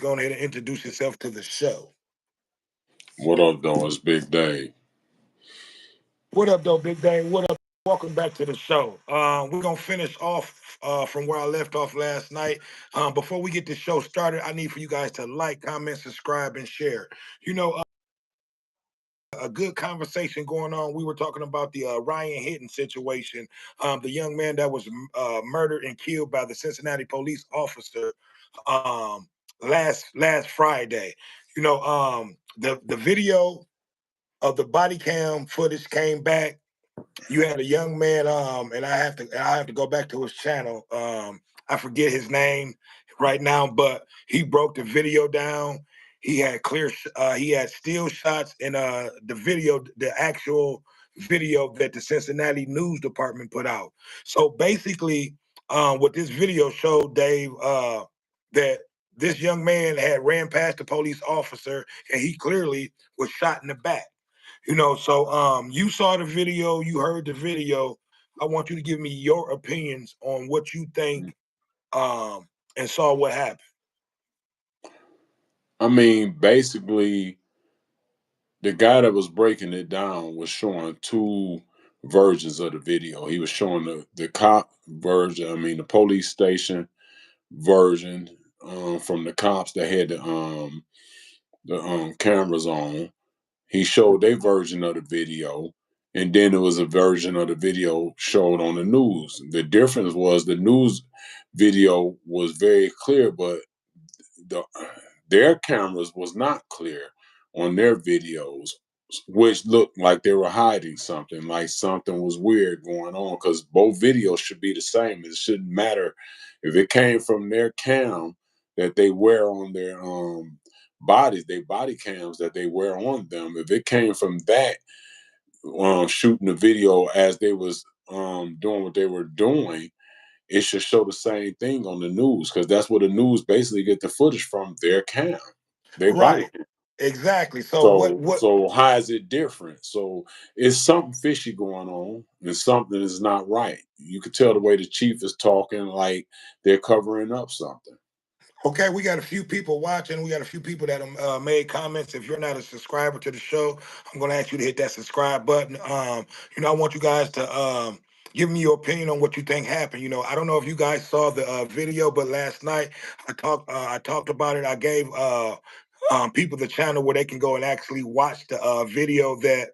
go ahead and introduce yourself to the show. What up, though? It's Big Dave. What up, though, Big Dave? What up? Welcome back to the show. We're gonna finish off from where I left off last night. Before we get the show started, I need for you guys to like, comment, subscribe, and share. You know, a good conversation going on. We were talking about the Ryan Hinton situation, the young man that was murdered and killed by the Cincinnati police officer um, last Friday. The video of the body cam footage came back. You had a young man, and I have to go back to his channel. I forget his name right now, but he broke the video down. He had still shots in the video, the actual video that the Cincinnati News Department put out. So basically, what this video showed, Dave, that this young man had ran past the police officer, and he clearly was shot in the back. So you saw the video, you heard the video. I want you to give me your opinions on what you think and saw what happened. I mean, basically, the guy that was breaking it down was showing two versions of the video. He was showing the cop version, I mean, the police station version from the cops that had the cameras on. He showed their version of the video, and then there was a version of the video showed on the news. The difference was the news video was very clear, but the their cameras was not clear on their videos, which looked like they were hiding something, like something was weird going on. Because both videos should be the same. It shouldn't matter if it came from their cam that they wear on their bodies, they body cams that they wear on them. If it came from that shooting the video as they was doing what they were doing, it should show the same thing on the news, because that's where the news basically get the footage from, their cam, their body Right. cam. Exactly. So what So what so how is it different? So it's something fishy going on, and something is not right. You could tell the way the chief is talking, like they're covering up something. Okay, we got a few people watching. We got a few people that made comments. If you're not a subscriber to the show, I'm going to ask you to hit that subscribe button. I want you guys to give me your opinion on what you think happened. I don't know if you guys saw the video, but last night I talked about it. I gave people the channel where they can go and actually watch the video that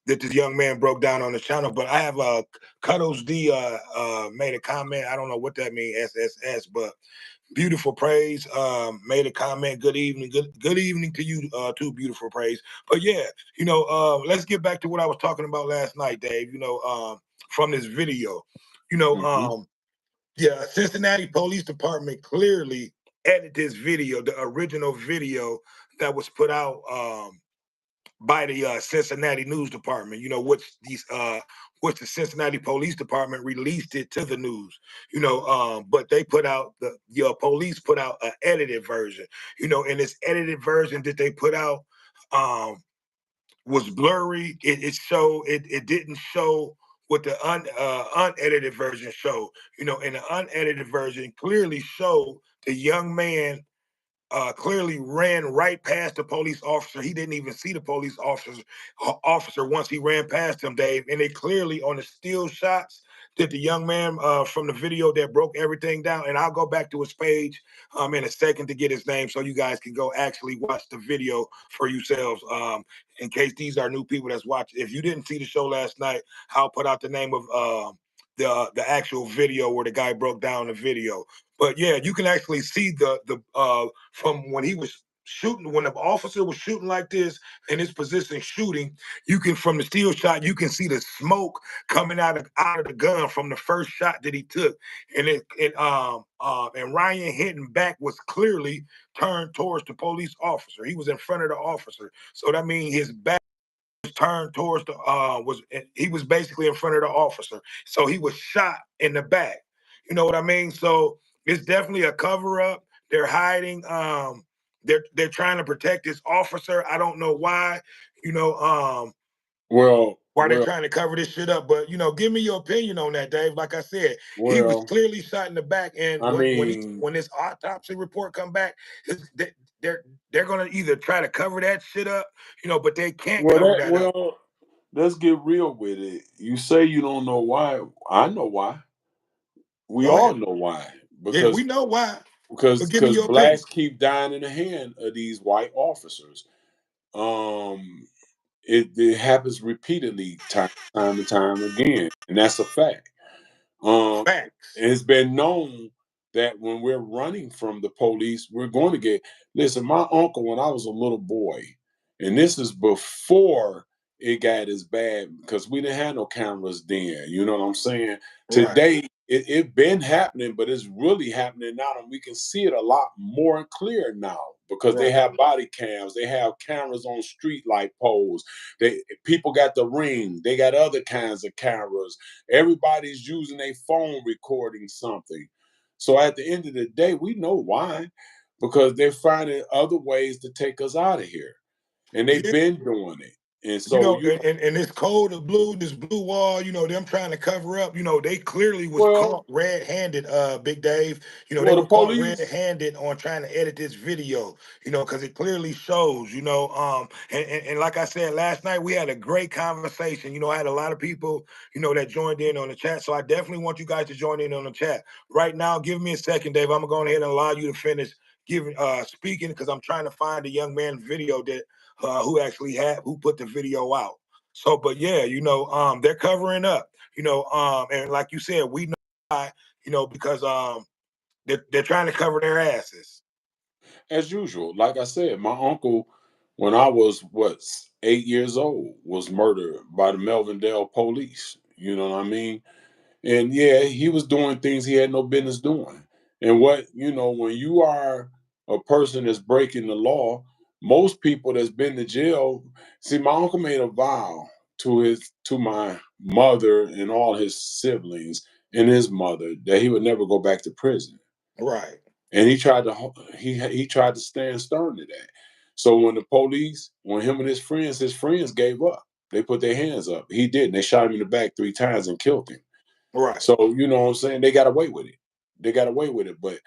this young man broke down on the channel. But I have Cuddles D made a comment. I don't know what that means, SSS, but Beautiful Praise made a comment. Good evening. Good evening to you, too, Beautiful Praise. But yeah, let's get back to what I was talking about last night, Dave. From this video. You know, Hmm. yeah, Cincinnati Police Department clearly edited this video, the original video that was put out by the Cincinnati News Department. Which the Cincinnati Police Department released it to the news. But they put out your police put out an edited version. And this edited version that they put out um, was blurry. It didn't show what the unedited version showed. And the unedited version clearly showed the young man clearly ran right past the police officer. He didn't even see the police officer once he ran past him, Dave. And they clearly on the still shots that the young man from the video that broke everything down. And I'll go back to his page in a second to get his name so you guys can go actually watch the video for yourselves. In case these are new people that's watching. If you didn't see the show last night, I'll put out the name of the actual video where the guy broke down the video. But yeah, you can actually see the from when he was shooting, when the officer was shooting like this in his position shooting, you can from the steel shot, you can see the smoke coming out of the gun from the first shot that he took. And Ryan Hinton back was clearly turned towards the police officer. He was in front of the officer. So that means his back was turned towards the was he was basically in front of the officer. So he was shot in the back. You know what I mean? So it's definitely a cover up. They're hiding. They're trying to protect this officer. I don't know why. You know. Well, why they're Well, trying to cover this shit up. But give me your opinion on that, Dave. Like I said, he was well, clearly shot in the back, and I mean, when this autopsy report come back, they're they're gonna either try to cover that shit up, but they can't well, cover that up. let's get real with it. You say you don't know why. I know why. We Go all ahead. know why. Yeah, we Because know why, but because give me because your opinion. blacks keep dying in the hand of these white officers. Um, it happens repeatedly, time and time again, and that's a fact. Um, Facts. it's been known that when we're running from the police, we're going to get. Listen, my uncle, when I was a little boy, and this is before it got as bad because we didn't have no cameras then. You know what I'm saying? Right. Today, it been happening, but it's really happening now, and we can see it a lot more and clear now because they Right. have body cams, they have cameras on street light poles. People got the Ring, they got other kinds of cameras. Everybody's using a phone recording something. So at the end of the day, we know why. Because they're finding other ways to take us out of here. And they've Yeah. been doing it. And so And this code of blue, this blue wall, them trying to cover up, they clearly was well, caught red-handed, Big Dave. They the were caught police, red-handed on trying to edit this video, because it clearly shows, and like I said last night, we had a great conversation. I had a lot of people, that joined in on the chat. So I definitely want you guys to join in on the chat. Right now, give me a second, Dave. I'm gonna go ahead and allow you to finish giving speaking because I'm trying to find the young man's video that who put the video out. So, but yeah, they're covering up, and like you said, we know why, because they're trying to cover their asses. as usual, like I said, my uncle, when I was 8 years old, was murdered by the Melvindale police. You know what I mean? And yeah, he was doing things he had no business doing. And when you are a person that's breaking the law, most people that's been to jail, see, my uncle made a vow to my mother and all his siblings and his mother that he would never go back to prison. Right, And he tried to stand stern to that. So when him and his friends gave up. They put their hands up. He didn't. They shot him in the back 3 times and killed him. right. So, you know what I'm saying? They got away with it. They got away with it. But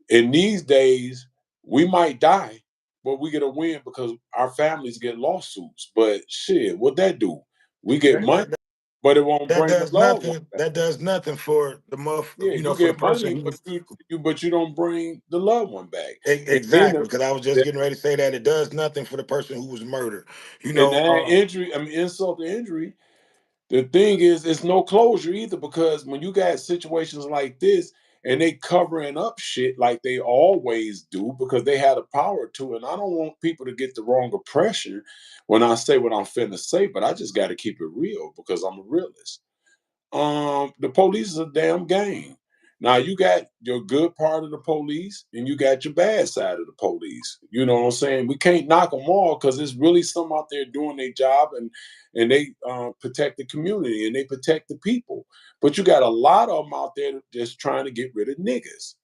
in these days, we might die, but we get a win because our families get lawsuits. But shit, what that do? We get That, money, that, that, but it won't that bring the does loved one nothing. back. That does nothing for Yeah, you for the get person money, who but you don't bring the loved one back. And then exactly. Because I was just getting ready to say that it does nothing for the person who was murdered. You and know, that injury, I mean insult to injury. The thing is, it's no closure either because when you got situations like this and they covering up shit like they always do because they had the power to, and I don't want people to get the wrong impression when I say what I'm finna say, but I just got to keep it real because I'm a realist. The police is a damn game. Now you got your good part of the police and you got your bad side of the police. You know what I'm saying? We can't knock them all because there's really some out there doing their job and they protect the community and they protect the people. But you got a lot of them out there just trying to get rid of niggas,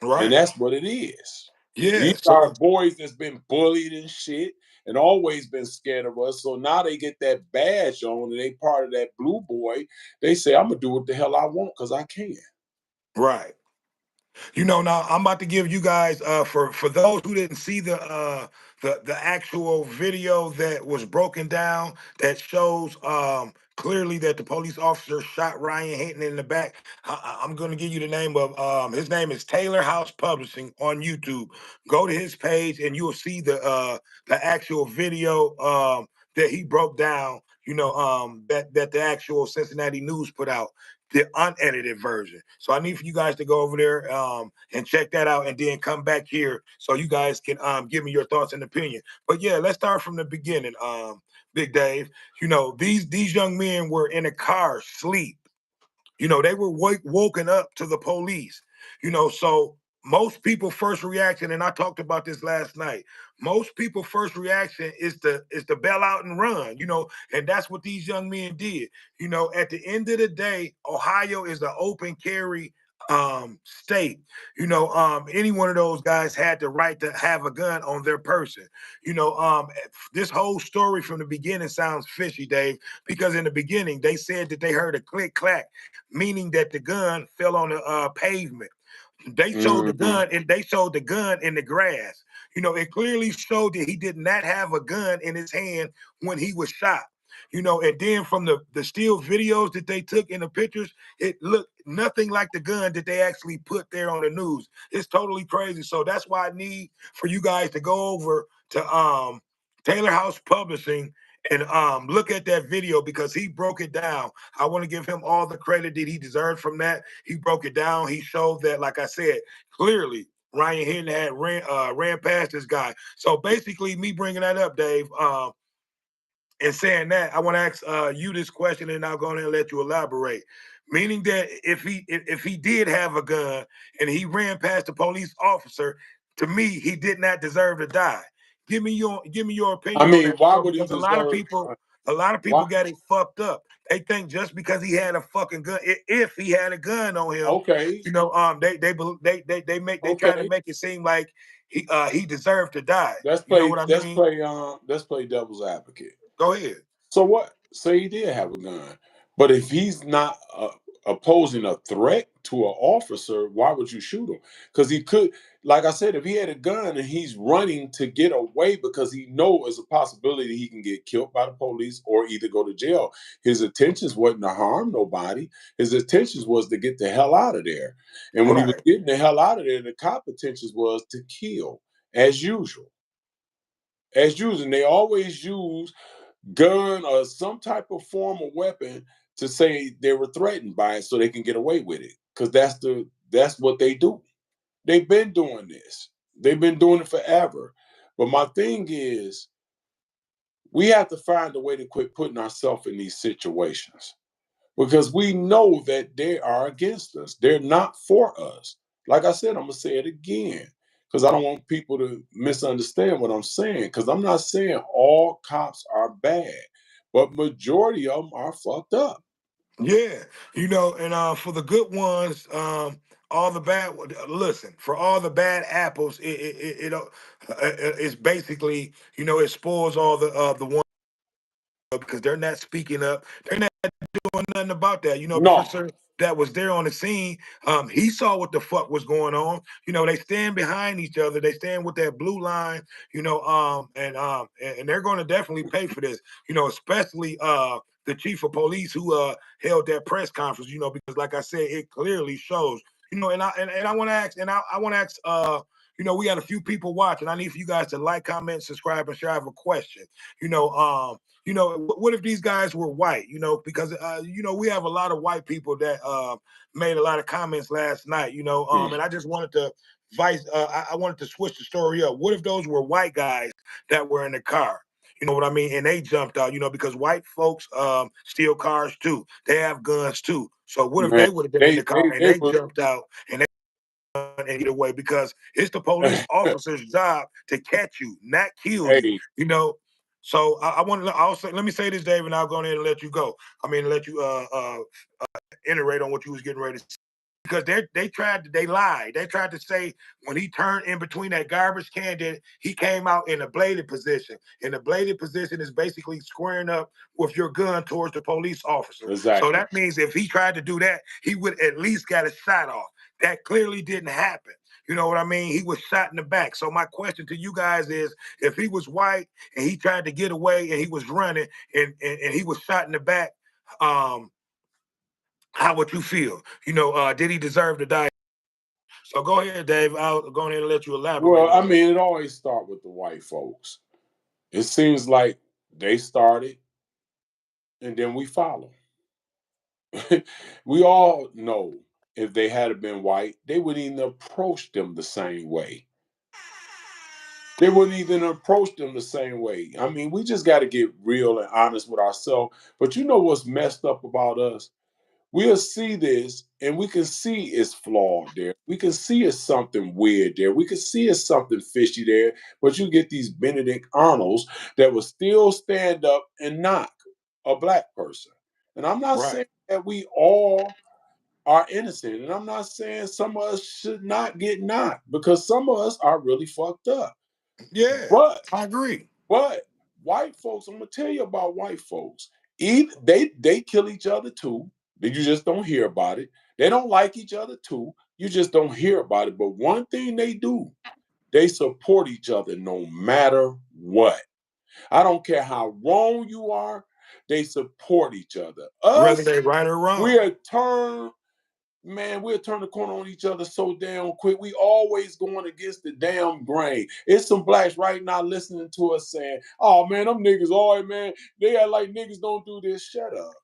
and right. that's what it is. Yeah. These are boys that's been bullied and shit and always been scared of us. So now they get that badge on and they part of that blue boy. They say, I'm gonna do what the hell I want because I can. Right. Now I'm about to give you guys for those who didn't see the actual video that was broken down that shows clearly that the police officer shot Ryan Hinton in the back. I'm going to give you the name of his name is Taylor House Publishing on YouTube. Go to his page and you'll see the actual video that he broke down. That the actual Cincinnati News put out the unedited version. So I need for you guys to go over there and check that out and then come back here so you guys can give me your thoughts and opinion. But yeah, let's start from the beginning, Big Dave. These young men were in a car sleep. They were woken up to the police. So most people first reaction, and I talked about this last night. Most people first reaction is to bail out and run. And that's what these young men did. At the end of the day, Ohio is an open carry state, any one of those guys had the right to have a gun on their person. This whole story from the beginning sounds fishy, Dave, because in the beginning they said that they heard a click clack, meaning that the gun fell on the pavement. They showed the Hmm. gun and they showed the gun in the grass. It clearly showed that he did not have a gun in his hand when he was shot. And then from the still videos that they took in the pictures, it looked nothing like the gun that they actually put there on the news. It's totally crazy. So that's why I need for you guys to go over to Taylor House Publishing and look at that video because he broke it down. I want to give him all the credit that he deserved from that. He broke it down. He showed that, like I said, clearly Ryan Hinton had ran past this guy. So basically, me bringing that up, Dave, and saying that, I want to ask you this question, and I'll go ahead and let you elaborate. Meaning that if he did have a gun and he ran past the police officer, to me, he did not deserve to die. Give me your I opinion on mean, that, why bro, would he because a lot of deserve? people a lot of Why? people got it fucked up. They think just because he had a fucking gun, if he had a gun on him, Okay, they trying to okay. make it seem like he deserved to die. Let's You know play. what I Let's mean? play. Let's play devil's advocate. Go ahead. So what? Say he did have a gun, but if he's not opposing a threat to an officer, why would you shoot him? Because he could, like I said, if he had a gun and he's running to get away because he knows there's a possibility he can get killed by the police or either go to jail. His intentions wasn't to harm nobody. His intentions was to get the hell out of there. And when he was Right. getting the hell out of there, the cop intentions was to kill, as usual. As usual, and they always use gun or some type of form of weapon to say they were threatened by it so they can get away with it because that's what they do. They've been doing this. They've been doing it forever. But my thing is, we have to find a way to quit putting ourselves in these situations because we know that they are against us. They're not for us. Like I said, I'm gonna say it again because I don't want people to misunderstand what I'm saying. Because I'm not saying all cops are bad, but majority of them are fucked up. Yeah, and for the good ones, all the bad. Listen, for all the bad apples, it's basically it spoils all the ones because they're not speaking up. They're not doing nothing about that. The No, officer that was there on the scene, he saw what the fuck was going on. They stand behind each other. They stand with that blue line. And they're going to definitely pay for this. Especially the chief of police who held that press conference. Because like I said, it clearly shows. And I want to ask, I want to ask. We got a few people watching. I need for you guys to like, comment, subscribe, and share. I have a question. What if these guys were white? Because we have a lot of white people that made a lot of comments last night. mm, And I just wanted to I wanted to switch the story up. What if those were white guys that were in the car? You know what I mean? And they jumped out, because white folks steal cars too. They have guns too. So what if man, they would have been in they the car they and they they were. jumped out and and get away because it's the police officer's job to catch you, not kill you. Hey, So I want to also let me say this, Dave, and I'll go ahead and let you go. I mean, let you iterate on what you was getting ready to say. Because they lied. They tried to say when he turned in between that garbage can that he came out in a bladed position. And the bladed position is basically squaring up with your gun towards the police officer. So exactly. that means if he tried to do that, he would at least got a shot off. That clearly didn't happen. You know what I mean? He was shot in the back. So my question to you guys is if he was white and he tried to get away and he was running and he was shot in the back, um, how would you feel? Did he deserve to die? So go ahead, Dave. I'll go ahead and let you elaborate Well, on I that. mean, it always start with the white folks. It seems like they started, and then we follow. We all know if they had been white, they wouldn't even approach them the same way. They wouldn't even approach them the same way. I mean, we just got to get real and honest with ourselves. But you know what's messed up about us? We'll see this and we can see it's flawed there. We can see it's something weird there. We can see it's something fishy there. But you get these Benedict Arnolds that will still stand up and knock a black person. And I'm not Right. saying that we all are innocent. And I'm not saying some of us should not get knocked because some of us are really fucked up. Yeah, But I agree. but white folks, I'm gonna tell you about white folks. Either they kill each other too. You just don't hear about it. They don't like each other too. You just don't hear about it. But one thing they do, they support each other no matter what. I don't care how wrong you are, they support each other. Whether Us, they right or we wrong. are turn, man, we'll turn the corner on each other so damn quick. We always going against the damn grain. It's some blacks right now listening to us saying, oh man, them niggas, all right, man, they act like niggas don't do this. Shut up.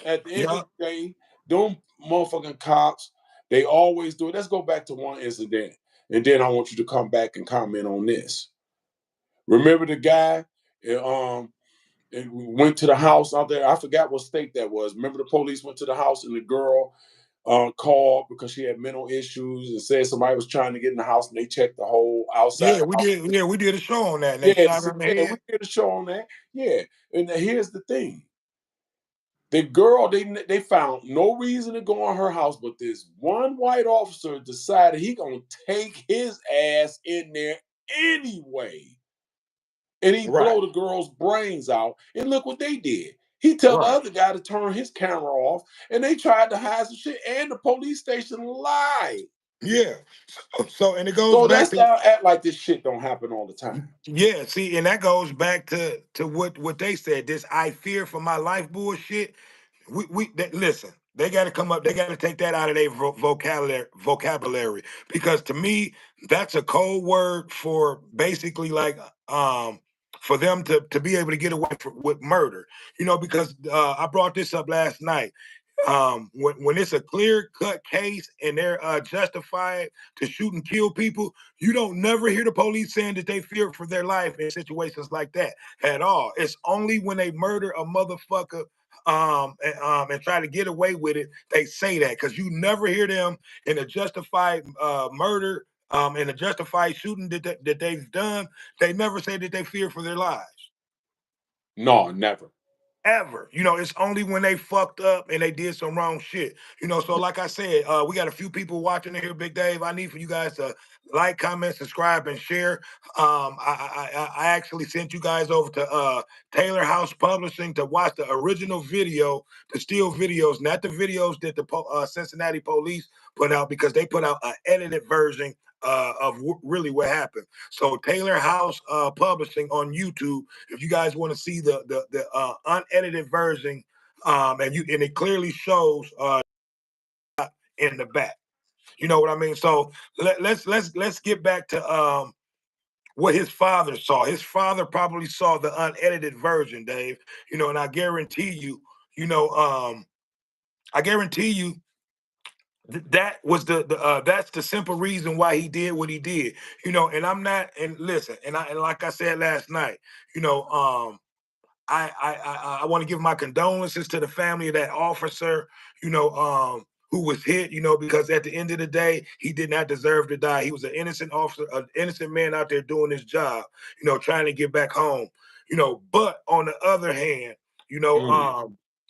At the end of Yeah, the day, them motherfucking cops, they always do it. Let's go back to one incident. And then I want you to come back and comment on this. Remember the guy and went to the house out there. I forgot what state that was. Remember the police went to the house and the girl called because she had mental issues and said somebody was trying to get in the house and they checked the whole outside yeah, the we house. did. Yeah, we did a show on that, and they Yeah, shot her in the yeah, we head. did a show on that. Yeah, and here's the thing: the girl they found no reason to go on her house, but this one white officer decided he gonna take his ass in there anyway, and he Right, blow the girl's brains out. And look what they did. He tell the right. other guy to turn his camera off, and they tried to hide some shit, and the police station lied. Yeah. So, and it goes So back that's to, how act like this shit don't happen all the time. yeah. See, and that goes back to what they said. This "I fear for my life" bullshit. Listen. They got to come up. They got to take that out of their vocabulary because to me, that's a code word for basically like for them to be able to get away with murder. Because I brought this up last night. When it's a clear cut case and they're justified to shoot and kill people, you don't never hear the police saying that they fear for their life in situations like that at all. It's only when they murder a motherfucker and try to get away with it, they say that because you never hear them in a justified murder, in a justified shooting that they've done. They never say that they fear for their lives No, never. ever. It's only when they fucked up and they did some wrong shit. So like I said, we got a few people watching here, Big Dave. I need for you guys to like, comment, subscribe, and share. I actually sent you guys over to Taylor House Publishing to watch the original video, the still videos, not the videos that the Cincinnati police put out because they put out an edited version of really what happened. So Taylor House Publishing on YouTube, if you guys want to see the unedited version, and it clearly shows in the back. You know what I mean? So let's get back to what his father saw. His father probably saw the unedited version, Dave. And I guarantee you, you know, I guarantee you that was that's the simple reason why he did what he did. And I'm not, and listen, and like I said last night, you know, I want to give my condolences to the family of that officer, who was hit, because at the end of the day, he did not deserve to die. He was an innocent officer, an innocent man out there doing his job, trying to get back home, But on the other hand, you know, Mm,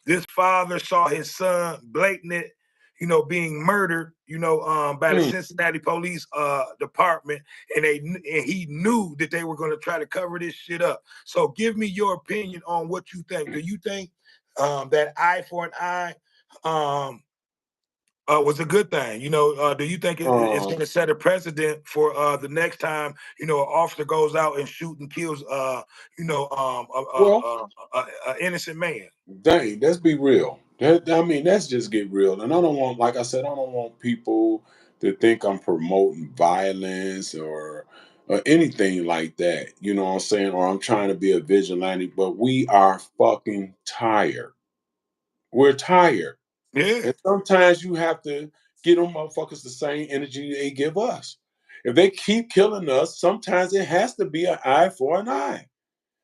this father saw his son blatant, being murdered, by the mm, Cincinnati Police Department, and he knew that they were going to try to cover this shit up. So give me your opinion on what you think. Do you think that eye for an eye was a good thing? Do you think it's um, going to set a precedent for the next time, an officer goes out and shoot and kills, well, a innocent man? dang, let's be real. I mean, let's just get real. And I don't want, like I said, I don't want people to think I'm promoting violence or anything like that. You know what I'm saying? Or I'm trying to be a vigilante, but we are fucking tired. We're tired. Yeah, And sometimes you have to get them motherfuckers the same energy they give us. If they keep killing us, sometimes it has to be an eye for an eye.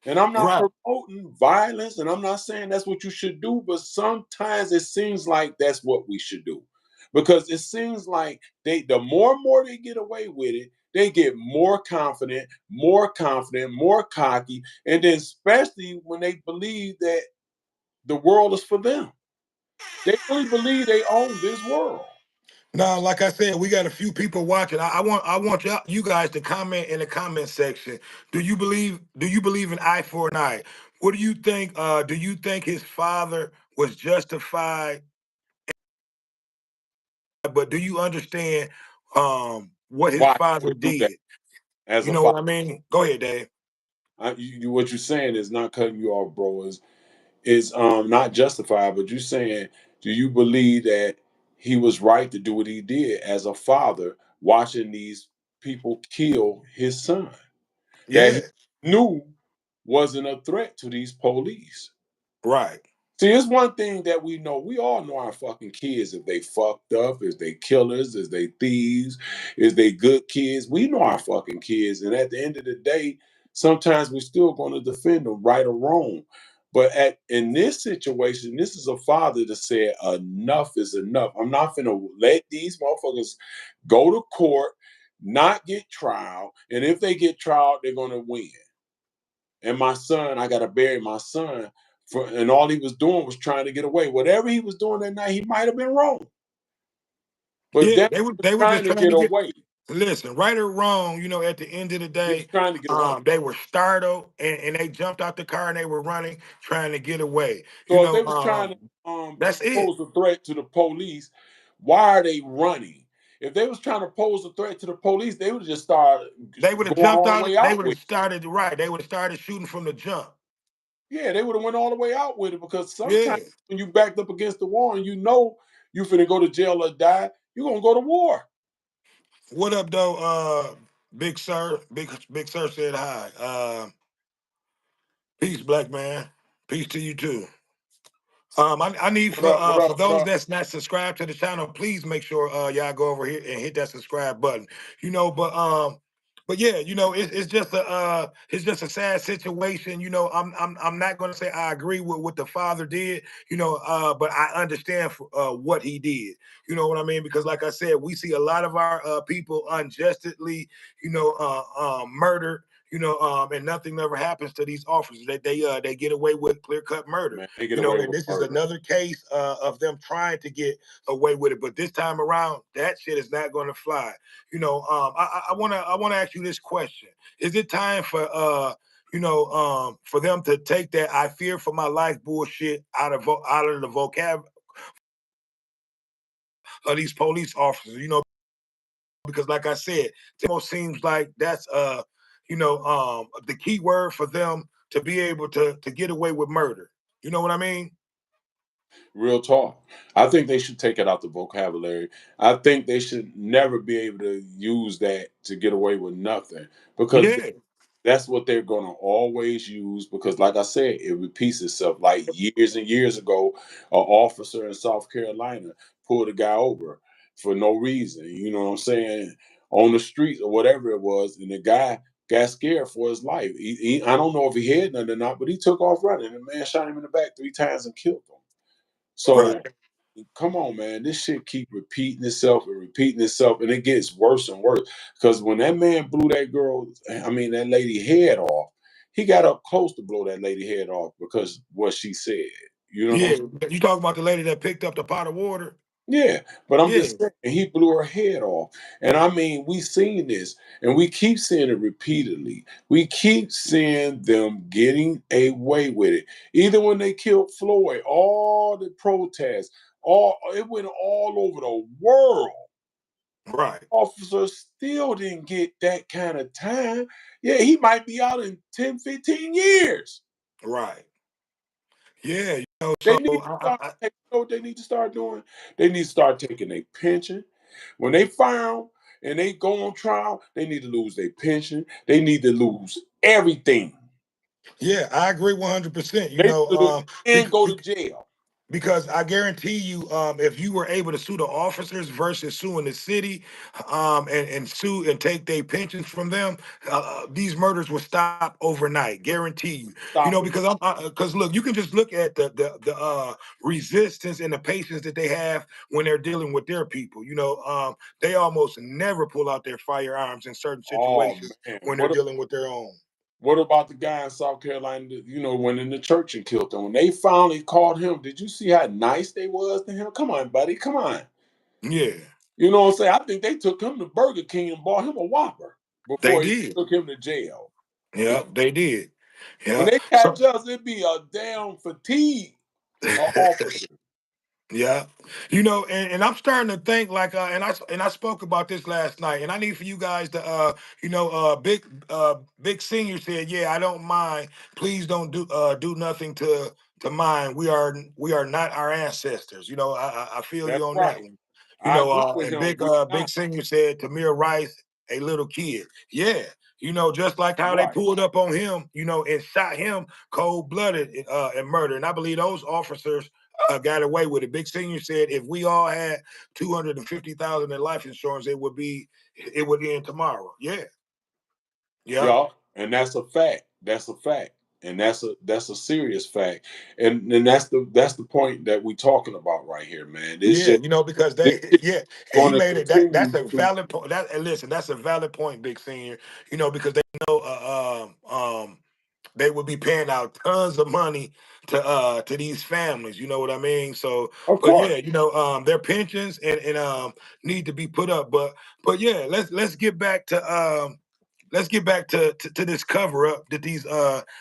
And I'm not right. promoting violence, and I'm not saying that's what you should do, but sometimes it seems like that's what we should do. Because it seems like the more and more they get away with it, they get more cocky, and then especially when they believe that the world is for them. They really believe they own this world. Now, like I said, we got a few people watching. I want you guys to comment in the comment section. Do you believe in eye for an eye? What do you think? Do you think his father was justified? But do you understand what his Why he father would do that did? as You a know father? what I mean? Go ahead, Dave. What you're saying is not cutting you off, bro. Is not justified, but you're saying, do you believe that he was right to do what he did as a father, watching these people kill his son that he Yeah, knew wasn't a threat to these police? right. See, it's one thing that we know. We all know our fucking kids. If they fucked up, if they killers, if they thieves, if they good kids. We know our fucking kids. And at the end of the day, sometimes we're still going to defend them, right or wrong. But in this situation, this is a father that said enough is enough. I'm not gonna let these motherfuckers go to court, not get trial, and if they get trial, they're gonna win. And my son, I gotta bury my son. And all he was doing was trying to get away. Whatever he was doing that night, he might have been wrong, but Yeah, that they were was they were trying just to trying get to get. away. Listen, right or wrong, at the end of the He was day, trying to get away. they were startled and they jumped out the car and they were running, trying to get away. So if they was trying to That's it. pose a threat to the police, why are they running? If they was trying to pose a threat to the police, they would have just started They would have going jumped all the out. way They out would with have it. started right. They would have started shooting from the jump. Yeah, they would have went all the way out with it because Yeah. sometimes when you backed up against the wall and you know you finna go to jail or die, you're gonna go to war. What up, though? Big Sir. Big Sir said hi. Peace, black man. Peace to you too. I need What up? What for up? What those up? that's not subscribed to the channel, please make sure y'all go over here and hit that subscribe button. But yeah, it's just a sad situation. I'm not gonna say I agree with what the father did, but I understand what he did. You know what I mean? Because like I said, we see a lot of our people unjustly, murdered, and nothing ever happens to these officers. They get away with clear cut murder. Man, they get away And with this is murder. another case of them trying to get away with it. But this time around, that shit is not going to fly. I wanna ask you this question: is it time for them to take that "I fear for my life" bullshit out of the vocab of these police officers? Because like I said, it almost seems like that's the key word for them to be able to get away with murder. You know what I mean? Real talk. I think they should take it out the vocabulary. I think they should never be able to use that to get away with nothing because Yeah, that's what they're going to always use. Because, like I said, it repeats itself. Like years and years ago, an officer in South Carolina pulled a guy over for no reason. You know what I'm saying? On the street or whatever it was, and the guy got scared for his life. I don't know if he had none or not, but he took off running. The man shot him in the back 3 times and killed him. So right. come on, man, this shit keep repeating itself and repeating itself, and it gets worse and worse. Because when that man blew that girl, I mean that lady head off, he got up close to blow that lady head off because what she said. You know what I'm Yeah, saying? you talking about the lady that picked up the pot of water? Yeah, but I'm Yeah, just saying he blew her head off. And I mean, we seen this and we keep seeing it repeatedly. We keep seeing them getting away with it. Either when they killed Floyd, all the protests, all it went all over the world. right, Officers still didn't get that kind of time. Yeah, he might be out in 10, 15 years. right. Yeah, They so need to start you know what they need to start doing? They need to start taking their pension. When they fire 'em and they go on trial, they need to lose their pension. They need to lose everything. yeah, I agree 100%. They need to lose and Bec- go to bec- jail. because I guarantee you, if you were able to sue the officers versus suing the city, and sue and take their pensions from them, these murders will stop overnight. Guarantee you. Stop it. Because look, you can just look at the resistance and the patience that they have when they're dealing with their people. They almost never pull out their firearms in certain Oh situations man, when they're dealing with their own. What about the guy in South Carolina that, went in the church and killed him? When they finally caught him, did you see how nice they was to him? Come on, buddy, come on. Yeah, You know what I'm saying? I think they took him to Burger King and bought him a Whopper they before he did. took him to jail. Yep, they did. When Yeah. they So catch us, it'd be a damn fatigue officer. yeah, and I'm starting to think like, and I spoke about this last night, and I need for you guys to, big senior said, yeah, I don't mind. Please don't do nothing to mine. We are not our ancestors. I feel That's you on that right. one. I agree with And him. big We big not senior said Tamir Rice, a little kid. Yeah, just like how they right. pulled up on him, and shot him cold blooded and murder, and I believe those officers got away with it. Big Senior said if we all had 250,000 in life insurance, it would end tomorrow. Yeah, yeah, Yeah, and that's a fact. That's a fact. And that's a serious fact. And that's the point that we talking about right here, man. yeah. Because This they, shit yeah, and he gonna made it. That's continue a to. valid point. And listen, that's a valid point, Big Senior. Because they know, they would be paying out tons of money to these families. You know what I mean? So, Of but yeah, course. their pensions and need to be put up. But yeah, let's get back to this cover up that these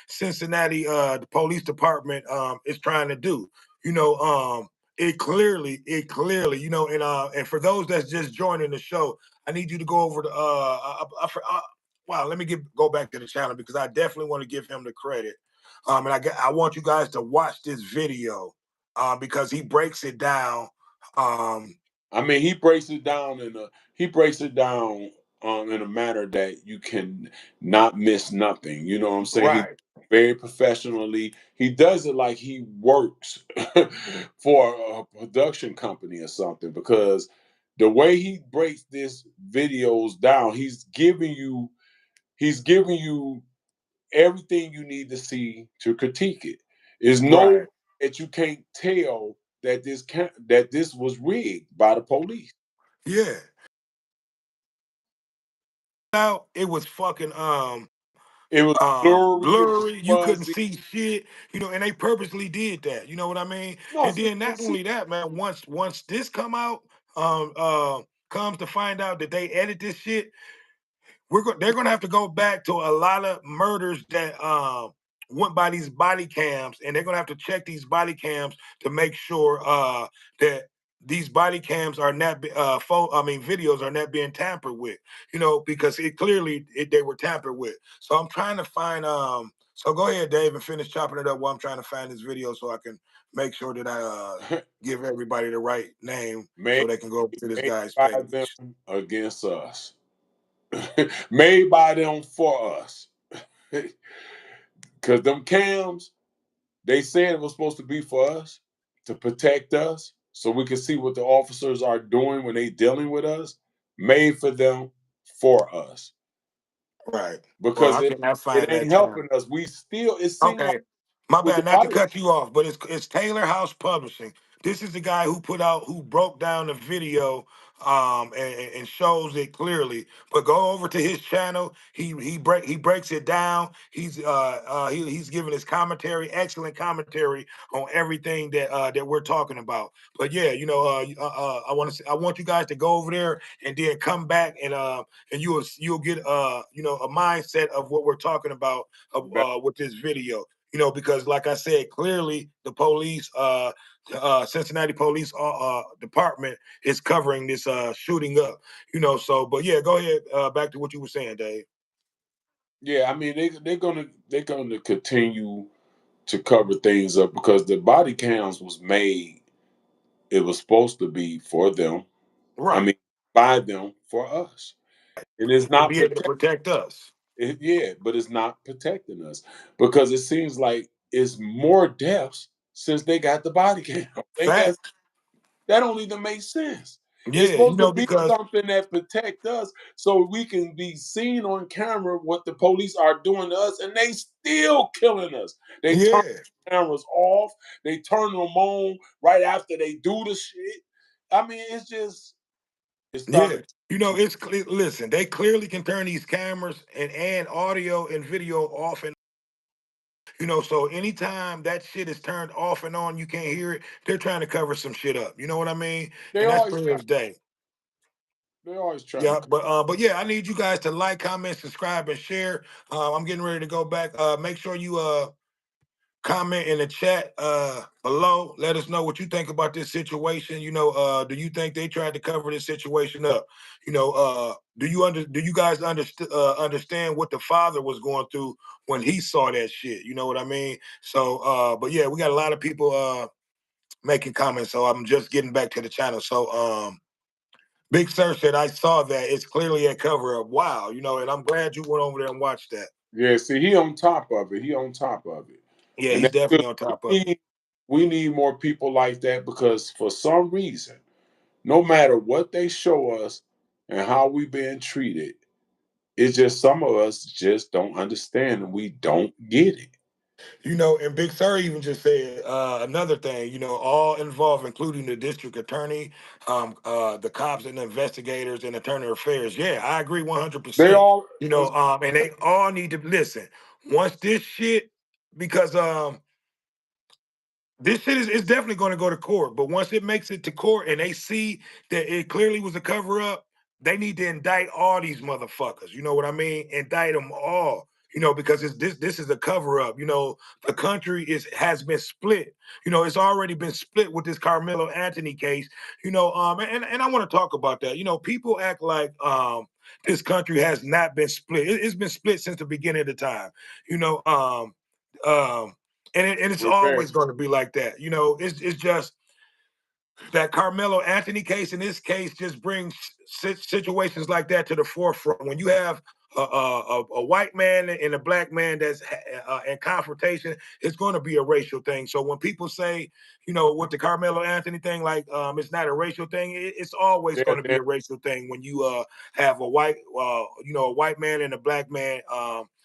Cincinnati the police department is trying to do. You know, it clearly, and for those that's just joining the show, I need you to go over to wow, let me go back to the channel because I definitely want to give him the credit. I want you guys to watch this video because he breaks it down. Um, I mean, he breaks it down in a manner that you can not miss nothing. You know what I'm saying? He right. very professionally. He does it like he works for a production company or something because the way he breaks this videos down, he's giving you everything you need to see to critique it. Is no Right. that you can't tell that this was rigged by the police. Yeah. Out, it was fucking It was blurry. It was blurry. You couldn't fuzzy. see shit, and they purposely did that. You know what I mean? No, And so you then can not see. only that, man. Once this come out, um, uh, comes to find out that they edit this shit, they're gonna have to go back to a lot of murders that went by these body cams, and they're gonna have to check these body cams to make sure that these body cams are not videos are not being tampered with, because they were tampered with. So I'm trying to find so go ahead, Dave, and finish chopping it up while I'm trying to find this video so I can make sure that I give everybody the right name made, so they can go over to this made guy's by them page. against us. Made by them for us. Because them cams, they said it was supposed to be for us to protect us so we can see what the officers are doing when they dealing with us. Made for them for us. Right. Well, Because I it, cannot it find ain't that channel. helping us. It seemed like Okay. My with the bad, not to body. cut you off, but it's Taylor House Publishing. This is the guy who broke down the video and shows it clearly. But go over to his channel. He breaks it down. He's giving his commentary, excellent commentary on everything that we're talking about. But yeah, I want you guys to go over there and then come back and you'll get a mindset of what we're talking about with this video. Because like I said, clearly the police, Cincinnati Police Department is covering this shooting up. So but yeah, go ahead. Back to what you were saying, Dave. Yeah, I mean they're gonna continue to cover things up because the body cams was made. It was supposed to be for them. I Right. mean, by them for us. And it's To not be able to protect. protect us. Yeah, but it's not protecting us because it seems like it's more deaths since they got the body cam. Ain't that Fact. that don't even make sense? It's Yeah, supposed to be because something that protect us so we can be seen on camera what the police are doing to us, and they still killing us. They turn yeah. the cameras off, they turn them on right after they do the shit. I mean, It Yeah. started. You know, it's clear. Listen, they clearly can turn these cameras and audio and video off and so anytime that shit is turned off and on, you can't hear it. They're trying to cover some shit up. You know what I mean? They And that's always clear try. as day. They always try to. Yeah, but yeah, I need you guys to like, comment, subscribe, and share. I'm getting ready to go back. Make sure you comment in the chat below. Let us know what you think about this situation. Do you think they tried to cover this situation up? Do you guys understand what the father was going through when he saw that shit? You know what I mean? So but yeah, we got a lot of people making comments. So I'm just getting back to the channel. So Big Sir said I saw that. It's clearly a cover up. Wow, and I'm glad you went over there and watched that. Yeah, see, he on top of it. He on top of it, Yeah, and he's that's good. definitely on top of it. We need more people like that because for some reason, no matter what they show us and how we being treated, it's just some of us just don't understand and we don't get it. And Big Sur even just said another thing, all involved, including the district attorney, the cops and the investigators and attorney affairs. Yeah, I agree They 100%. all And they all need to listen. Once this shit, because this shit is definitely going to go to court. But once it makes it to court and they see that it clearly was a cover up, they need to indict all these motherfuckers. You know what I mean? Indict them all. Because this is a cover up. The country has been split. It's already been split with this Carmelo Anthony case. And I want to talk about that. People act like this country has not been split. It's been split since the beginning of the time. You know, um, and it's we're very always going to be like that. It's just that Carmelo Anthony case in this case just brings situations like that to the forefront. When you have a white man and a black man that's in confrontation, it's going to be a racial thing. So when people say, with the Carmelo Anthony thing, like it's not a racial thing, it's always going to be they're a racial thing when you have a white man and a black man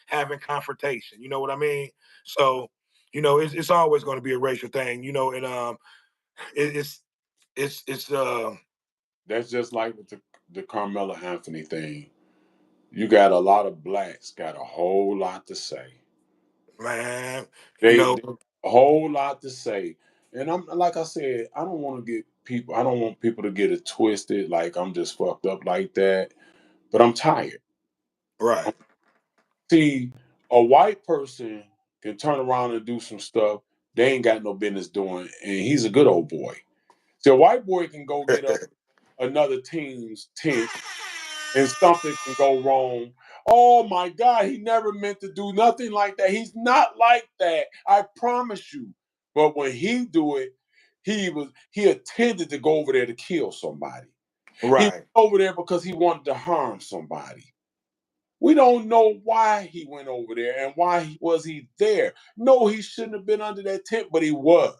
having confrontation. You know what I mean? So it's always going to be a racial thing. And it, it's that's just like with the Carmelo Anthony thing. You got a lot of blacks got a whole lot to say. man, you They, know, they a whole lot to say. And I'm like I said, I don't want to get people I don't want people to get it twisted like I'm just fucked up like that. But I'm tired. right, See, a white person can turn around and do some stuff they ain't got no business doing, and he's a good old boy. See, a white boy can go get up another team's tent and something can go wrong. Oh my God, he never meant to do nothing like that. He's not like that. I promise you. But when he do it, he intended to go over there to kill somebody. He went right, over there because he wanted to harm somebody. We don't know why he went over there and was he there. No, he shouldn't have been under that tent, but he was.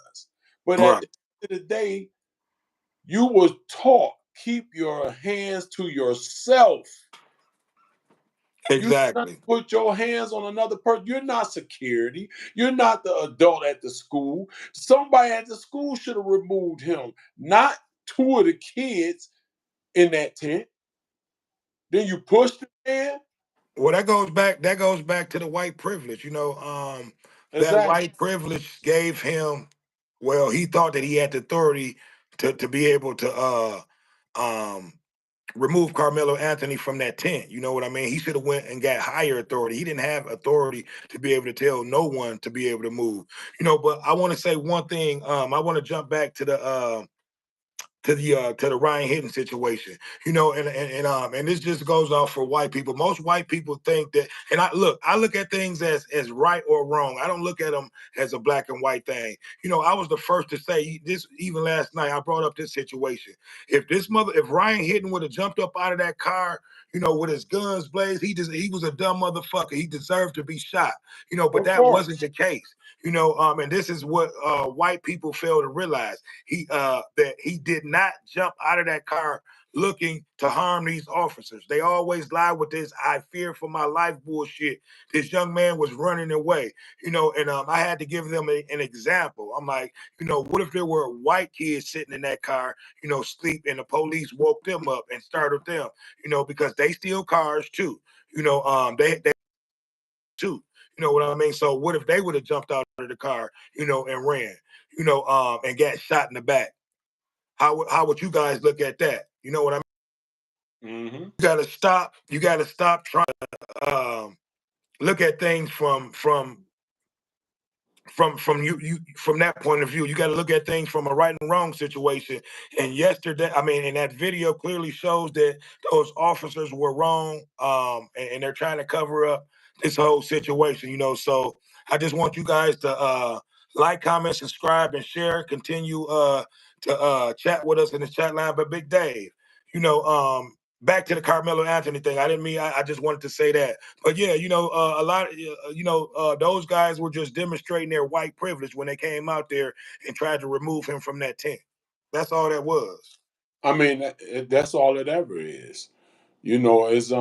But at right, the end of the day, you was taught keep your hands to yourself. You should not exactly, put your hands on another person. You're not security. You're not the adult at the school. Somebody at the school should have removed him, not two of the kids in that tent. Then you pushed him in. Well, that goes back to the white privilege. That Exactly. white privilege gave him. Well, he thought that he had the authority to be able to um remove Carmelo Anthony from that tent. You know what I mean? He should have went and got higher authority. He didn't have authority to be able to tell no one to be able to move. But I want to say one thing. I want to jump back to the Ryan Hinton situation, and this just goes off for white people. Most white people think that, and I look at things as right or wrong. I don't look at them as a black and white thing. I was the first to say this even last night. I brought up this situation. If Ryan Hinton would have jumped up out of that car, with his guns blazed, he was a dumb motherfucker. He deserved to be shot. But Of that course. wasn't the case. And this is what white people fail to realize that he did not jump out of that car looking to harm these officers. They always lie with this "I fear for my life" bullshit. This young man was running away, and I had to give them an example. I'm like, what if there were white kids sitting in that car, sleep, and the police woke them up and startled them, because they steal cars too. They too. You know what I mean? So what if they would have jumped out of the car, and ran, and got shot in the back? How would you guys look at that? You know what I mean? Mm-hmm. You gotta stop. You gotta stop trying to look at things from that point of view. You got to look at things from a right and wrong situation. And yesterday, I mean, and that video clearly shows that those officers were wrong, and they're trying to cover up this whole situation. So I just want you guys to like, comment, subscribe, and share. Continue to chat with us in the chat line. But Big Dave, back to the Carmelo Anthony thing. I didn't mean. I just wanted to say that. But yeah, a lot of those guys were just demonstrating their white privilege when they came out there and tried to remove him from that tent. That's all that was. I mean, that's all it ever is. It's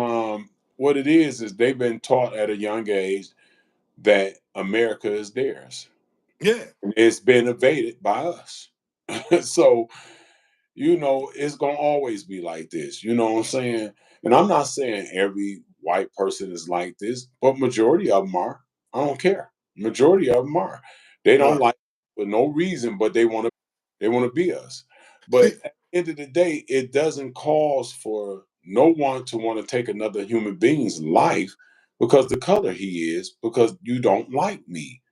what it is they've been taught at a young age that America is theirs. Yeah. It's been invaded by us. So, it's gonna always be like this. You know what I'm saying? And I'm not saying every white person is like this, but majority of them are. I don't care. Majority of them are. They don't Right. like for no reason, but they want to be us. See, But at the end of the day, it doesn't cause for no one to want to take another human being's life because the color he is, because you don't like me.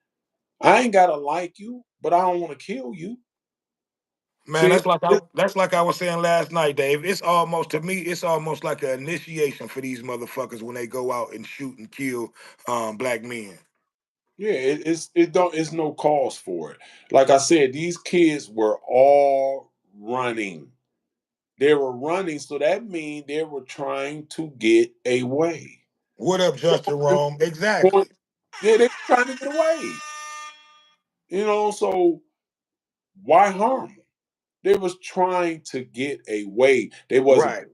I ain't gotta like you, but I don't want to kill you. man, See, that's like I was saying last night, Dave. It's almost, to me, it's almost like an initiation for these motherfuckers when they go out and shoot and kill black men. yeah, it's no cause for it. Like I said, these kids were all running. They were running, so that means they were trying to get away. What up, Justin Point, Rome? point, Exactly. yeah, they were trying to get away. So why harm them? They was trying to get away. They wasn't Right.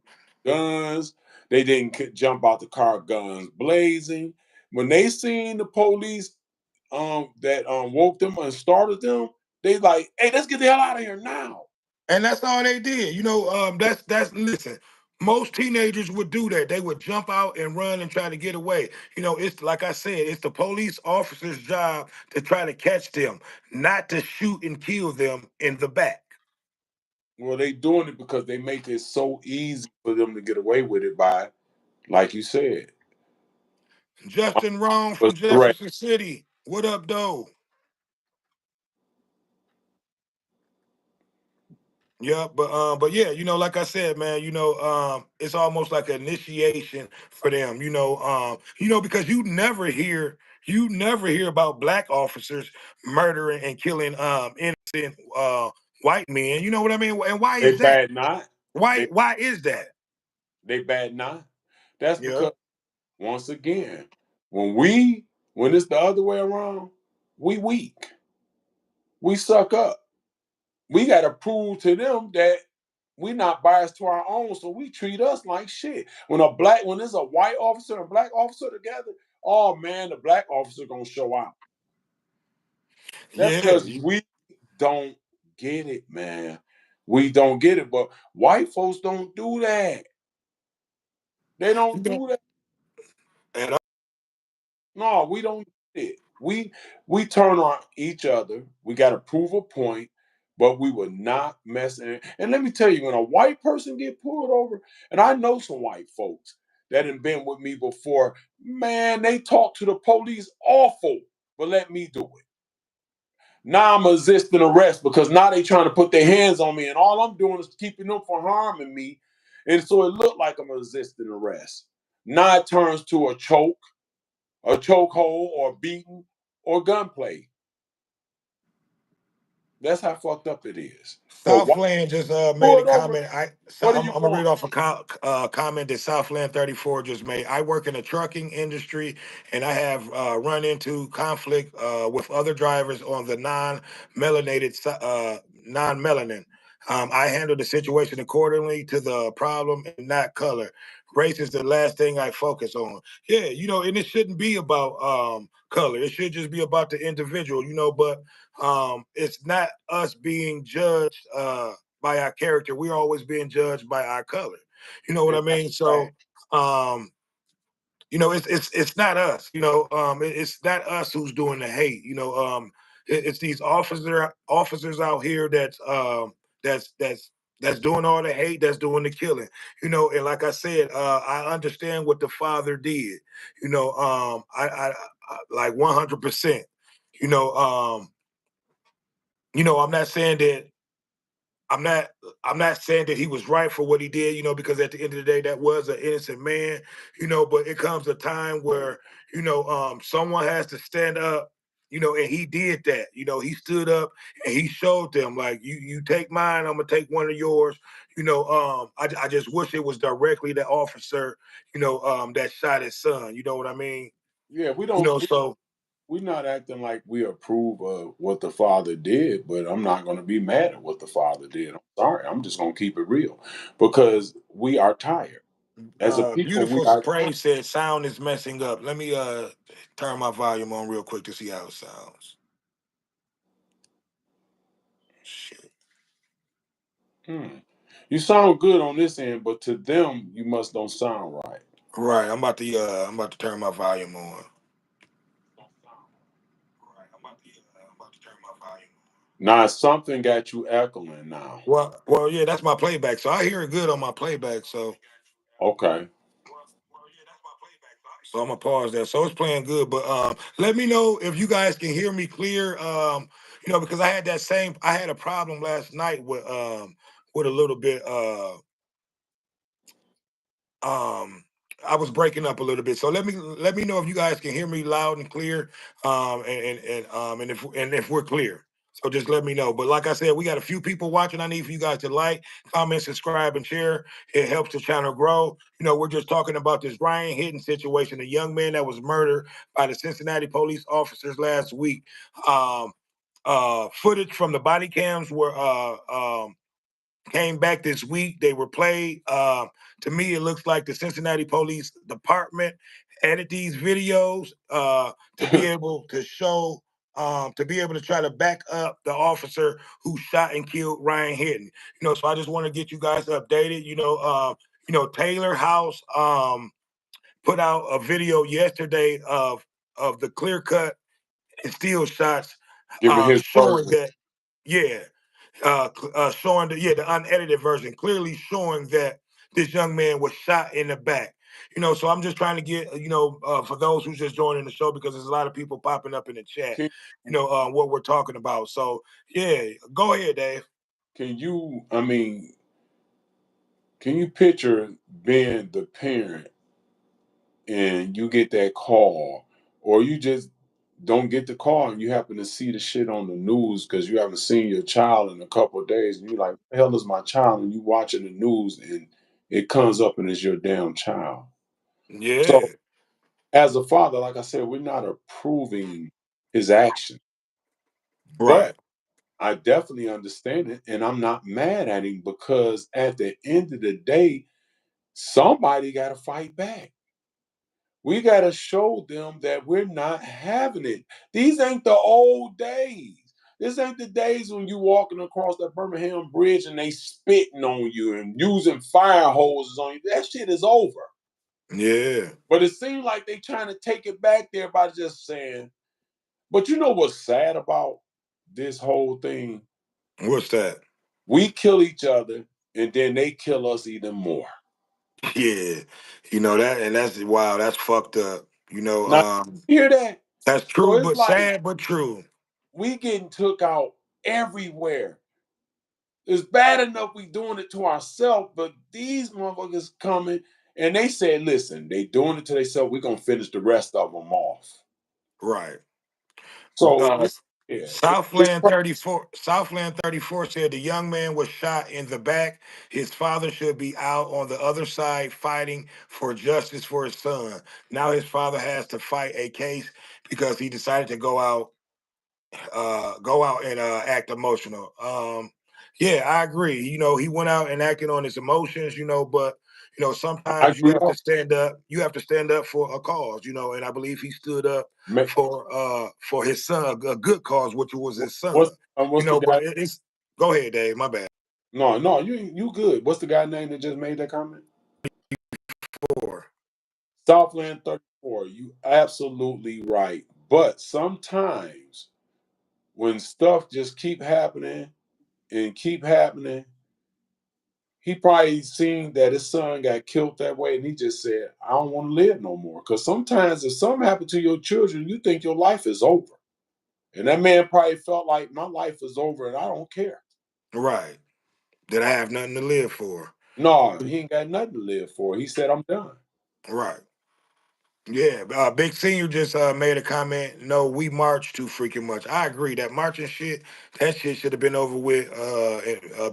guns. They didn't jump out the car, guns blazing. When they seen the police that woke them and started them, they like, hey, let's get the hell out of here now. And that's all they did. That's listen. Most teenagers would do that. They would jump out and run and try to get away. It's like I said, it's the police officer's job to try to catch them, not to shoot and kill them in the back. Well, they doing it because they make it so easy for them to get away with it by, like you said, Justin Rome was from threat. Jefferson City. What up, though? Yeah, but yeah, like I said, man, it's almost like an initiation for them, because you never hear about black officers murdering and killing innocent white men. You know what I mean? And why They is that? bad not. Why They why is that? they bad not. That's Yeah. because once again, when it's the other way around, we weak. We suck up. We got to prove to them that we not biased to our own, so we treat us like shit. When there's a white officer and a black officer together, oh man, the black officer gonna show out. That's Yeah. because we don't get it, man. We don't get it, but white folks don't do that. They You don't don't do that. at all. No, we don't get it. We turn on each other. We got to prove a point, but we will not mess in. And let me tell you, when a white person get pulled over, and I know some white folks that have been with me before, man, they talk to the police awful, but let me do it. Now I'm resisting arrest because now they trying to put their hands on me, and all I'm doing is keeping them from harming me. And so it looked like I'm resisting arrest. Now it turns to a chokehold, or beating, or gunplay. That's how fucked up it is. For white Southland just made a pulled over, comment. what do I'm you gonna read want? off a comment that Southland 34 just made. I work in the trucking industry, and I have run into conflict with other drivers on the non-melanated non-melanin. I handle the situation accordingly to the problem and not color. Race is the last thing I focus on. Yeah, and it shouldn't be about color. It should just be about the individual, but it's not us being judged by our character. We're always being judged by our color. You know what Yeah, I mean? right. So um it's not us, it's not us who's doing the hate, it's these officers out here that's doing all the hate, that's doing the killing, and like I said, I understand what the father did, I like 100%, you know, um, I'm not saying that I'm not I'm not saying that he was right for what he did, because at the end of the day, that was an innocent man, but it comes a time where, someone has to stand up, and he did that. He stood up and he showed them like you take mine, I'm gonna take one of yours. I just wish it was directly the officer, that shot his son. You know what I mean? Yeah, we don't. So We're not acting like we approve of what the father did, but I'm not going to be mad at what the father did. I'm sorry. I'm just going to keep it real because we are tired. As a people, we beautiful are tired. spray said sound is messing up. Let me turn my volume on real quick to see how it sounds. Shit. Hmm. You sound good on this end, but to them, you must don't sound right. Right, I'm about to turn my volume on. Right, I'm about to turn my volume on. Now, something got you echoing now. Well, yeah, that's my playback. So I hear it good on my playback. So Okay. so I'm gonna pause there. So it's playing good, but let me know if you guys can hear me clear. Because I had a problem last night with a little bit um I was breaking up a little bit. So let me know if you guys can hear me loud and clear. And if we're clear. So just let me know. But like I said, we got a few people watching. I need for you guys to like, comment, subscribe, and share. It helps the channel grow. We're just talking about this Ryan Hinton situation, a young man that was murdered by the Cincinnati police officers last week. Um, Footage from the body cams were came back this week. They were played. To me, it looks like the Cincinnati Police Department edit these videos to be able to show, to be able to try to back up the officer who shot and killed Ryan Hinton. So I just want to get you guys updated. Taylor House put out a video yesterday of the clear cut and still shots Giving his showing version. that, yeah, showing the unedited version, clearly showing that this young man was shot in the back. So I'm just trying to get, for those who's just joining the show, because there's a lot of people popping up in the chat, Can, what we're talking about. So yeah, go ahead, Dave. can you, I mean, can you picture being the parent and you get that call, or you just don't get the call and you happen to see the shit on the news because you haven't seen your child in a couple of days, and you're like, "What the hell is my child?" And you watching the news and it comes up and it's your damn child. So, Yeah, as a father, like I said, we're not approving his action, right, but I definitely understand it, and I'm not mad at him because at the end of the day, somebody got to fight back. We got to show them that we're not having it. These ain't the old days. This ain't the days when you walking across that Birmingham Bridge and they spitting on you and using fire hoses on you. That shit is over. yeah. But it seems like they trying to take it back there by just saying, but you know what's sad about this whole thing? What's that? We kill each other and then they kill us even more. Yeah, that, and that's wow. That's fucked up. Now, you hear that? That's So true, it's but like sad, but true. we getting took out everywhere. It's bad enough we doing it to ourselves, but these motherfuckers coming and they said, listen, they doing it to themselves. We're gonna finish the rest of them off. Right. So Uh, yeah, it's Southland 34 said the young man was shot in the back. His father should be out on the other side fighting for justice for his son. Now his father has to fight a case because he decided to go out and act emotional. Yeah, I agree. He went out and acted on his emotions, but I sometimes you agree. have to stand up. You have to stand up for a cause, and I believe he stood up for his son, a good cause, which was his son. What's the But guy? it's go ahead, Dave. My bad. No, no, you good. What's the guy name that just made that comment? For Southland 34. You absolutely right. But sometimes when stuff just keep happening and keep happening, he probably seen that his son got killed that way, and he just said, "I don't want to live no more." Because sometimes if something happened to your children, you think your life is over, and that man probably felt like my life is over, and I don't care. right, that I have nothing to live for. No, he ain't got nothing to live for. He said, "I'm done." Right. Yeah, Big Senior just made a comment. No, we march too freaking much. I agree. That marching shit, that shit should have been over with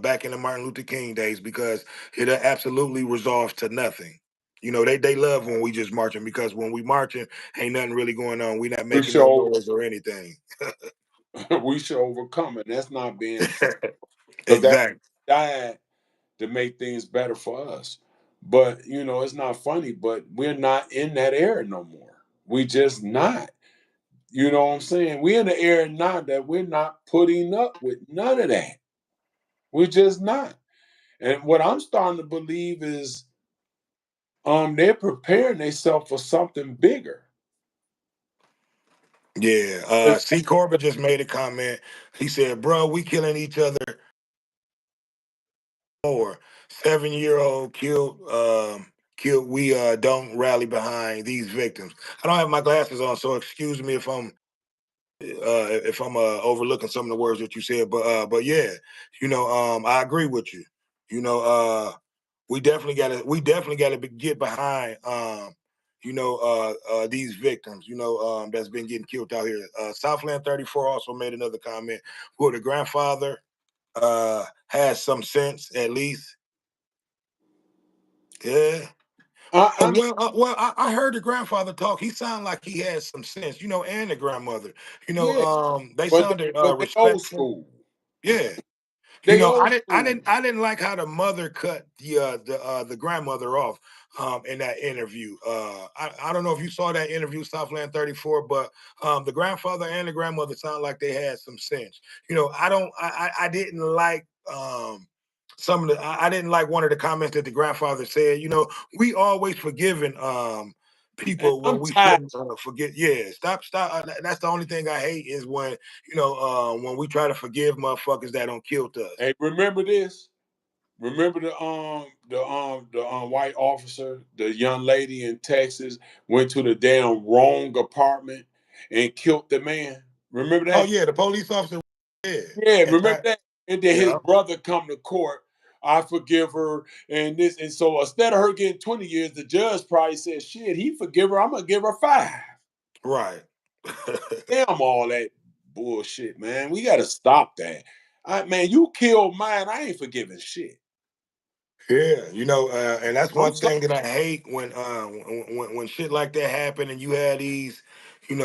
back in the Martin Luther King days because it absolutely resolves to nothing. They love when we just marching because when we marching, ain't nothing really going on. We not We making no show noise or anything. we should overcome it. That's not being funny because that Exactly. died to make things better for us. But it's not funny. But we're not in that era no more. We just not. You know what I'm saying? We're in the era now that we're not putting up with none of that. We're just not. And what I'm starting to believe is they're preparing themselves for something bigger. Yeah. C. Corbett just made a comment. He said, "Bro, we killing each other more. 7-year-old killed. We don't rally behind these victims." I don't have my glasses on, so excuse me if I'm overlooking some of the words that you said, but yeah, I agree with you. You know, we definitely gotta get behind these victims, that's been getting killed out here. Southland 34 also made another comment where the grandfather has some sense at least. Yeah. I, Oh, I'm well, I heard the grandfather talk. He sounded like he had some sense, and the grandmother. yeah, They but sounded they old respectful. school. Yeah. They I old didn't, I school. didn't, I didn't like how the mother cut the grandmother off in that interview. I don't know if you saw that interview, Southland 34, but the grandfather and the grandmother sound like they had some sense. I don't, I didn't like some of the, I didn't like one of the comments that the grandfather said. We always forgiving And people I'm when we tired. shouldn't forget. Yeah, stop. That's the only thing I hate is when we try to forgive motherfuckers that don't killed us. Hey, remember this? Remember the white officer, the young lady in Texas went to the damn wrong apartment and killed the man. Remember Oh that? yeah, the police officer. Yeah, Yeah, and remember that? And then his yeah, brother come to court. I forgive her, and this, and so instead of her getting 20 years, the judge probably said, "Shit, he forgive her. I'm gonna give her 5." right. Damn all that bullshit, man. We gotta stop that. Man, you killed mine. I ain't forgiving shit. Yeah, and that's I'm one sorry. thing that I hate when shit like that happen and you had these, and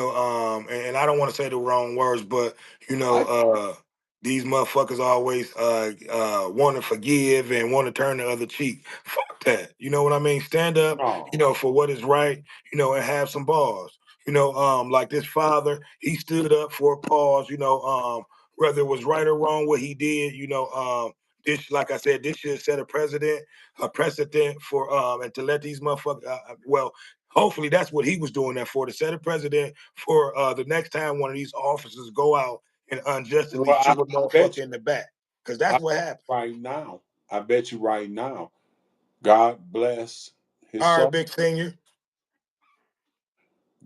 I don't want to say the wrong words, but I these motherfuckers always want to forgive and want to turn the other cheek. Fuck that. You know what I mean? Stand up, no. for what is right, and have some balls. Like this father, he stood up for a cause. Whether it was right or wrong what he did, this, like I said, this should set a precedent for and to let these motherfuckers. Well, hopefully that's what he was doing that for, to set a precedent for the next time one of these officers go out and unjustly Well, shoot a I bet motherfucker you. in the back, because I that's bet what you happened. right now. I bet you right now. God bless his All right, soul. big senior.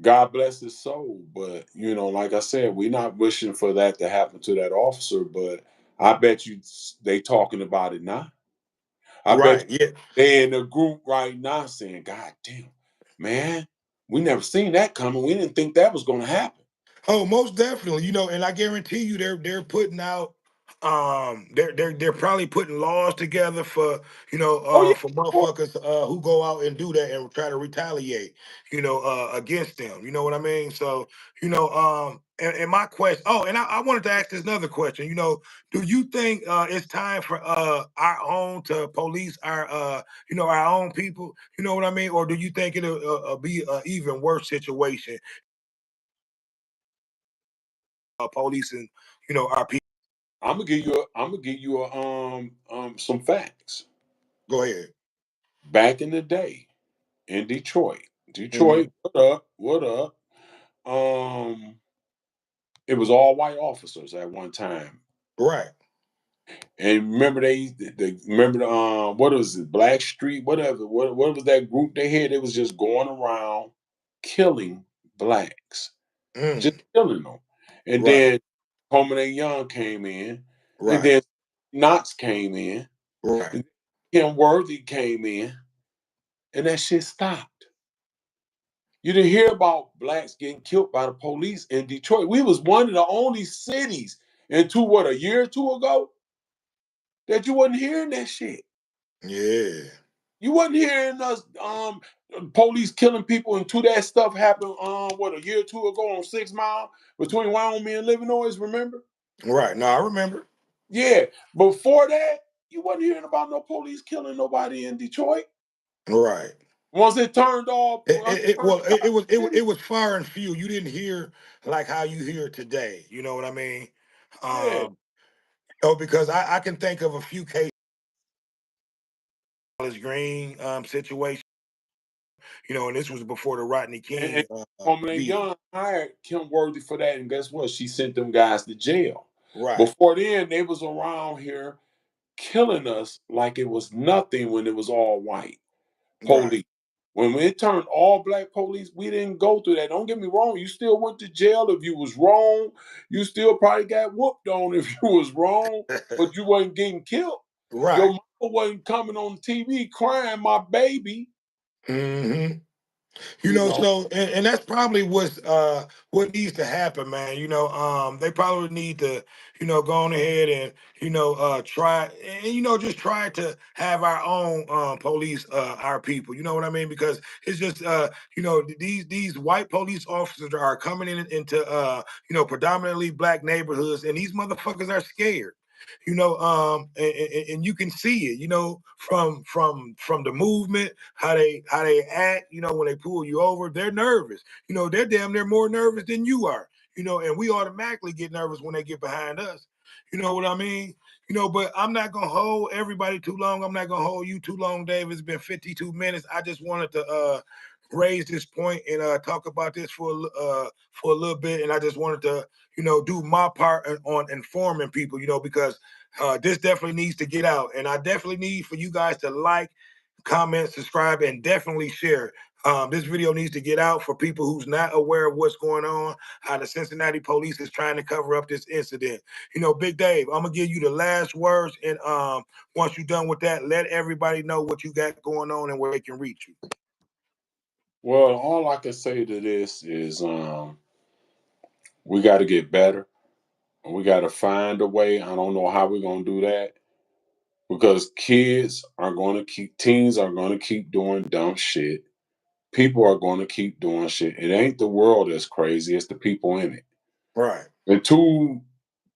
God bless his soul. But like I said, we're not wishing for that to happen to that officer. But I bet you they talking about it now. I bet Right. you Yeah. they in the group right now saying, "God damn, man, we never seen that coming. We didn't think that was going to happen." Oh, most definitely. And I guarantee you, they're putting out. They're probably putting laws together for Oh yeah, for oh, motherfuckers who go out and do that and try to retaliate against them. You know what I mean? So and my question. Oh, and I wanted to ask this another question. Do you think it's time for our own to police our our own people? You know what I mean? Or do you think it'll be an even worse situation policing our people? I'm gonna give you a some facts. Go ahead. Back in the day in Detroit, Hmm. what up? What up? Um, it was all white officers at one time. Right. And remember they remember the what was it, Black Street, whatever. What was that group they had? It was just going around killing blacks, just Mm. killing them. And Right. then Coleman and Young came in, and Right. then Knox came in, Right. and Kim Worthy came in, and that shit stopped. You didn't hear about blacks getting killed by the police in Detroit. We was one of the only cities until what, a year or two ago that you wasn't hearing that shit. Yeah. You wasn't hearing us police killing people until that stuff happened what, a year or two ago on 6 Mile between Wyoming and Illinois, remember? Right. No, I remember. Yeah. Before that, you wasn't hearing about no police killing nobody in Detroit. Right. Once it turned off, Well, it was far and few. You didn't hear like how you hear today. You know what I mean? yeah. Um, because I can think of a few cases, College Green situation. And this was before the Rodney And King Coleman and deal. Young hired Kim Worthy for that, and guess what? She sent them guys to jail. Right. Before then, they was around here killing us like it was nothing when it was all white Right. police. When it turned all black police, we didn't go through that. Don't get me wrong. You still went to jail if you was wrong. You still probably got whooped on if you was wrong, but you wasn't getting killed. Your Right. mama wasn't coming on TV crying, my baby. Hmm. You know. So and that's probably what needs to happen, man. They probably need to, go on ahead and, try and just try to have our own police our people. You know what I mean? Because it's just these white police officers are coming into predominantly black neighborhoods, and these motherfuckers are scared. And you can see it, from the movement, how they act, when they pull you over, they're nervous. They're damn near more nervous than you are. And we automatically get nervous when they get behind us. You know what I mean? But I'm not gonna hold everybody too long. I'm not gonna hold you too long, Dave. It's been 52 minutes. I just wanted to raise this point and talk about this for a little bit. And I just wanted to, do my part on informing people, because this definitely needs to get out. And I definitely need for you guys to like, comment, subscribe, and definitely share. This video needs to get out for people who's not aware of what's going on, how the Cincinnati police is trying to cover up this incident. Big Dave, I'm gonna give you the last words, and once you're done with that, let everybody know what you got going on and where they can reach you. Well, all I can say to this is we got to get better. We got to find a way. I don't know how we're going to do that because teens are going to keep doing dumb shit. People are going to keep doing shit. It ain't the world that's crazy, it's the people in it. Right. Until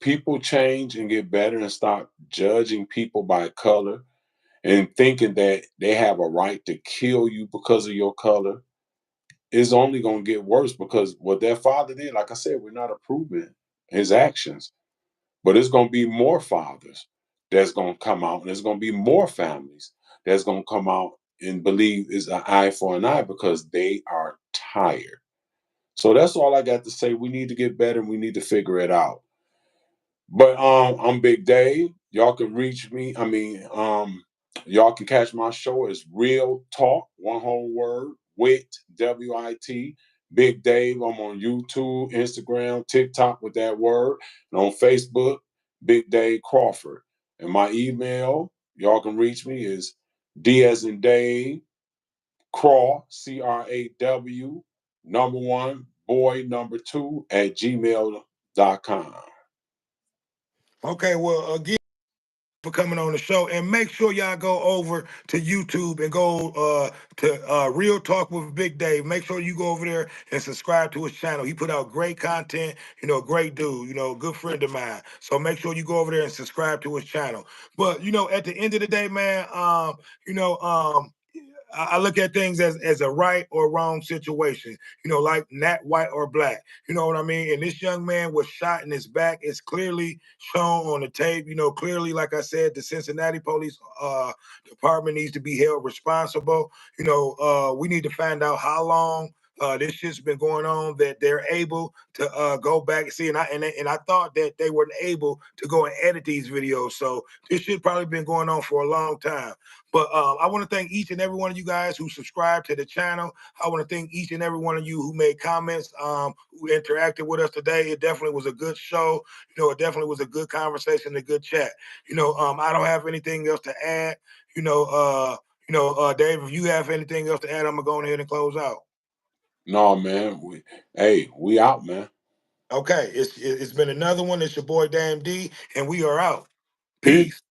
people change and get better and stop judging people by color and thinking that they have a right to kill you because of your color, it's only going to get worse because what their father did, like I said, we're not approving his actions, but it's going to be more fathers that's going to come out, and there's going to be more families that's going to come out and believe it's an eye for an eye because they are tired. So that's all I got to say. We need to get better and we need to figure it out. But I'm Big Dave. Y'all can reach me. Y'all can catch my show as Real Talk, one whole word, WIT. Big Dave. I'm on YouTube, Instagram, TikTok with that word, and on Facebook, Big Dave Crawford. And my email, y'all can reach me is D as in Dave, Craw, CRAW, number one, boy number two at gmail.com. Okay, well, again, for coming on the show, and make sure y'all go over to YouTube and go to Real Talk with Big Dave. Make sure you go over there and subscribe to his channel. He put out great content, great dude, good friend of mine. So make sure you go over there and subscribe to his channel. But at the end of the day, man, you know, I look at things as a right or wrong situation, like not white or black. You know what I mean? And this young man was shot in his back. It's clearly shown on the tape. Clearly, like I said, the Cincinnati Police Department needs to be held responsible. We need to find out how long this shit's been going on, that they're able to go back and see. And I thought that they weren't able to go and edit these videos. So this shit probably been going on for a long time. But I want to thank each and every one of you guys who subscribed to the channel. I want to thank each and every one of you who made comments, who interacted with us today. It definitely was a good show. It definitely was a good conversation, a good chat. I don't have anything else to add. Dave, if you have anything else to add, I'm gonna go ahead and close out. No, man. We out, man. Okay, it's been another one. It's your boy Dame D, and we are out. Peace. Peace.